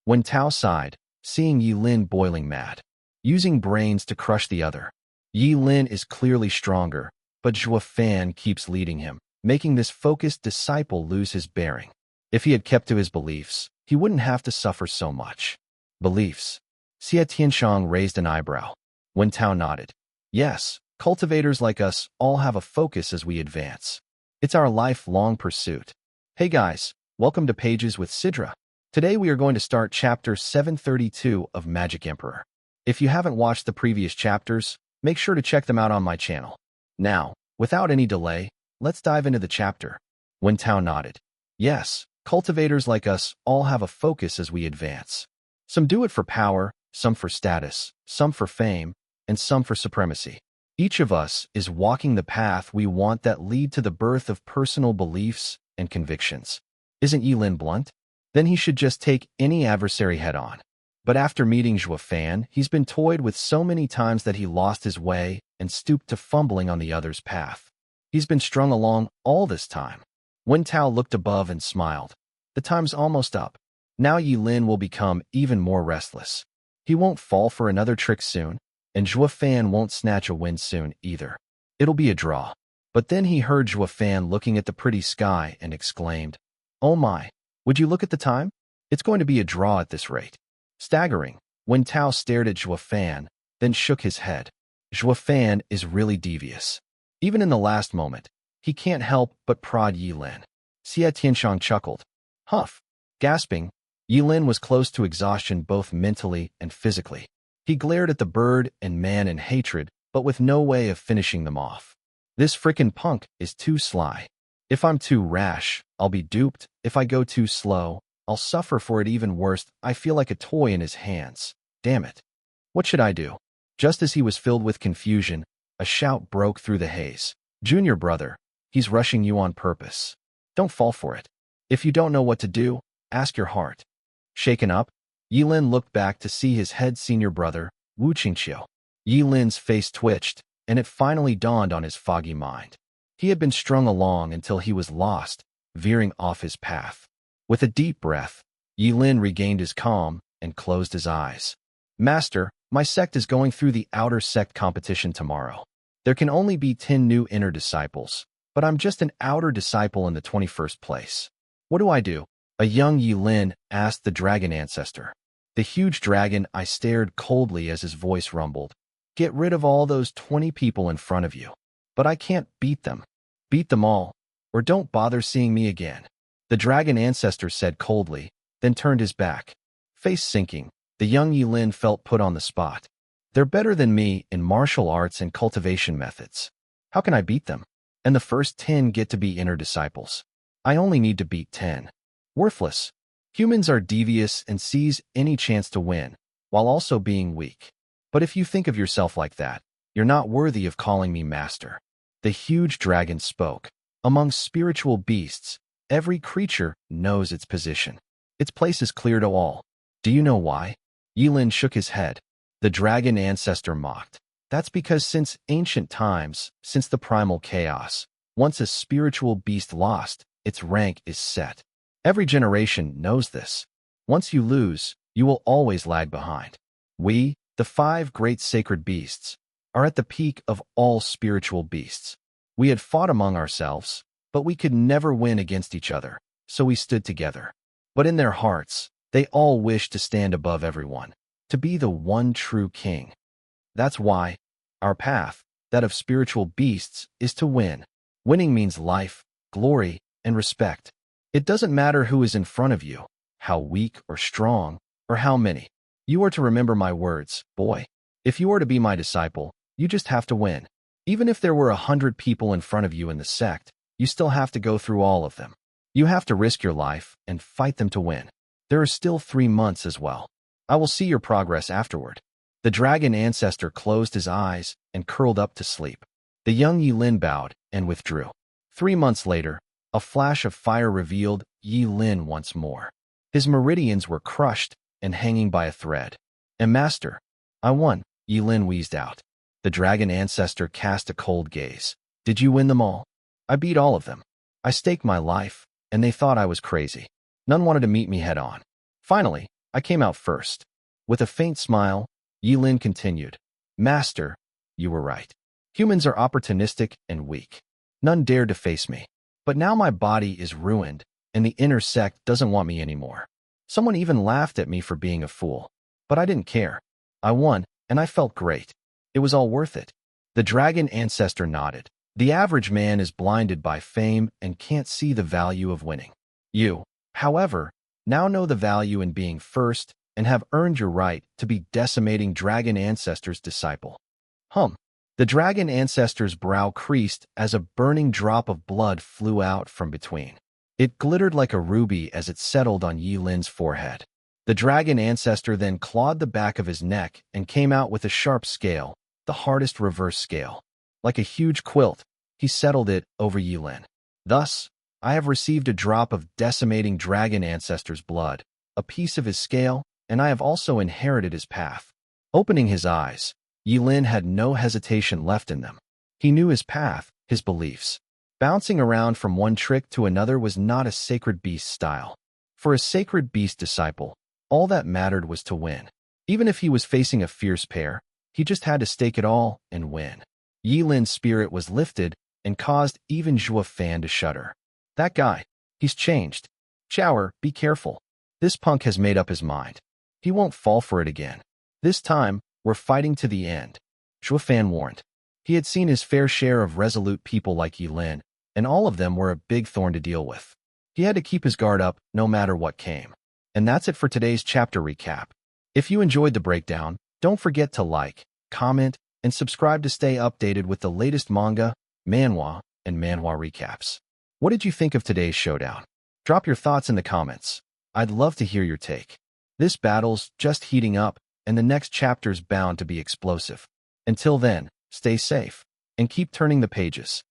Wen Tao sighed, seeing Yi Lin boiling mad, using brains to crush the other. Yi Lin is clearly stronger, but Zhuo Yifan keeps leading him, making this focused disciple lose his bearing. If he had kept to his beliefs, he wouldn't have to suffer so much. Beliefs. Xie Tianshang raised an eyebrow. Wen Tao nodded. Yes, cultivators like us all have a focus as we advance. It's our lifelong pursuit. Hey guys, welcome to Pages with Sidra. Today we are going to start chapter 732 of Magic Emperor. If you haven't watched the previous chapters, make sure to check them out on my channel. Now, without any delay, let's dive into the chapter. Wen Tao nodded. Yes, cultivators like us all have a focus as we advance. Some do it for power, some for status, some for fame, and some for supremacy. Each of us is walking the path we want that lead to the birth of personal beliefs and convictions. Isn't Yi Lin blunt? Then he should just take any adversary head on. But after meeting Zhuo Yifan, he's been toyed with so many times that he lost his way and stooped to fumbling on the other's path. He's been strung along all this time. Wen Tao looked above and smiled. The time's almost up. Now Yi Lin will become even more restless. He won't fall for another trick soon, and Zhuo Yifan won't snatch a win soon either. It'll be a draw. But then he heard Zhuo Yifan looking at the pretty sky and exclaimed, "Oh my, would you look at the time? It's going to be a draw at this rate." Staggering, Wen Tao stared at Zhuo Yifan, then shook his head. Zhuo Yifan is really devious. Even in the last moment, he can't help but prod Yi Lin. Xie Tianshang chuckled. Huff. Gasping, Yi Lin was close to exhaustion both mentally and physically. He glared at the bird and man in hatred, but with no way of finishing them off. This frickin' punk is too sly. If I'm too rash, I'll be duped. If I go too slow, I'll suffer for it even worse. I feel like a toy in his hands. Damn it. What should I do? Just as he was filled with confusion, a shout broke through the haze. Junior brother, he's rushing you on purpose. Don't fall for it. If you don't know what to do, ask your heart. Shaken up, Yi Lin looked back to see his head senior brother, Wu Qingqiu. Yi Lin's face twitched, and it finally dawned on his foggy mind. He had been strung along until he was lost, veering off his path. With a deep breath, Yi Lin regained his calm and closed his eyes. Master, my sect is going through the outer sect competition tomorrow. There can only be 10 new inner disciples, but I'm just an outer disciple in the 21st place. What do I do? A young Yi Lin asked the dragon ancestor. The huge dragon I stared coldly as his voice rumbled. Get rid of all those 20 people in front of you. But I can't beat them. Beat them all, or don't bother seeing me again. The dragon ancestor said coldly, then turned his back. Face sinking, the young Yi Lin felt put on the spot. They're better than me in martial arts and cultivation methods. How can I beat them? And the first 10 get to be inner disciples. I only need to beat 10. Worthless. Humans are devious and seize any chance to win, while also being weak. But if you think of yourself like that, you're not worthy of calling me master. The huge dragon spoke. Among spiritual beasts, every creature knows its position. Its place is clear to all. Do you know why? Yi Lin shook his head. The dragon ancestor mocked. That's because since ancient times, since the primal chaos, once a spiritual beast lost, its rank is set. Every generation knows this. Once you lose, you will always lag behind. We, the 5 great sacred beasts, are at the peak of all spiritual beasts. We had fought among ourselves, but we could never win against each other, so we stood together. But in their hearts, they all wished to stand above everyone, to be the one true king. That's why our path, that of spiritual beasts, is to win. Winning means life, glory, and respect. It doesn't matter who is in front of you, how weak or strong, or how many. You are to remember my words, boy. If you are to be my disciple, you just have to win. Even if there were 100 people in front of you in the sect, you still have to go through all of them. You have to risk your life and fight them to win. There are still 3 months as well. I will see your progress afterward. The dragon ancestor closed his eyes and curled up to sleep. The young Yi Lin bowed and withdrew. 3 months later, a flash of fire revealed Yi Lin once more. His meridians were crushed and hanging by a thread. And master, I won, Yi Lin wheezed out. The dragon ancestor cast a cold gaze. Did you win them all? I beat all of them. I staked my life, and they thought I was crazy. None wanted to meet me head on. Finally, I came out first. With a faint smile, Yilin continued, Master, you were right. Humans are opportunistic and weak. None dared to face me. But now my body is ruined, and the inner sect doesn't want me anymore. Someone even laughed at me for being a fool. But I didn't care. I won, and I felt great. It was all worth it. The dragon ancestor nodded. The average man is blinded by fame and can't see the value of winning. You, however, now know the value in being first and have earned your right to be decimating dragon ancestor's disciple. The dragon ancestor's brow creased as a burning drop of blood flew out from between. It glittered like a ruby as it settled on Yilin's forehead. The dragon ancestor then clawed the back of his neck and came out with a sharp scale, the hardest reverse scale. Like a huge quilt, he settled it over Yilin. Thus, I have received a drop of decimating dragon ancestor's blood, a piece of his scale, and I have also inherited his path. Opening his eyes, Yilin had no hesitation left in them. He knew his path, his beliefs. Bouncing around from one trick to another was not a sacred beast style. For a sacred beast disciple, all that mattered was to win. Even if he was facing a fierce pair, he just had to stake it all and win. Yilin's spirit was lifted and caused even Zhuo Yifan to shudder. That guy, he's changed. Chower, be careful. This punk has made up his mind. He won't fall for it again. This time, we're fighting to the end, Zhuo Yifan warned. He had seen his fair share of resolute people like Yilin, and all of them were a big thorn to deal with. He had to keep his guard up no matter what came. And that's it for today's chapter recap. If you enjoyed the breakdown, don't forget to like, comment, and subscribe to stay updated with the latest manga, manhwa, and manhwa recaps. What did you think of today's showdown? Drop your thoughts in the comments. I'd love to hear your take. This battle's just heating up, and the next chapter's bound to be explosive. Until then, stay safe, and keep turning the pages.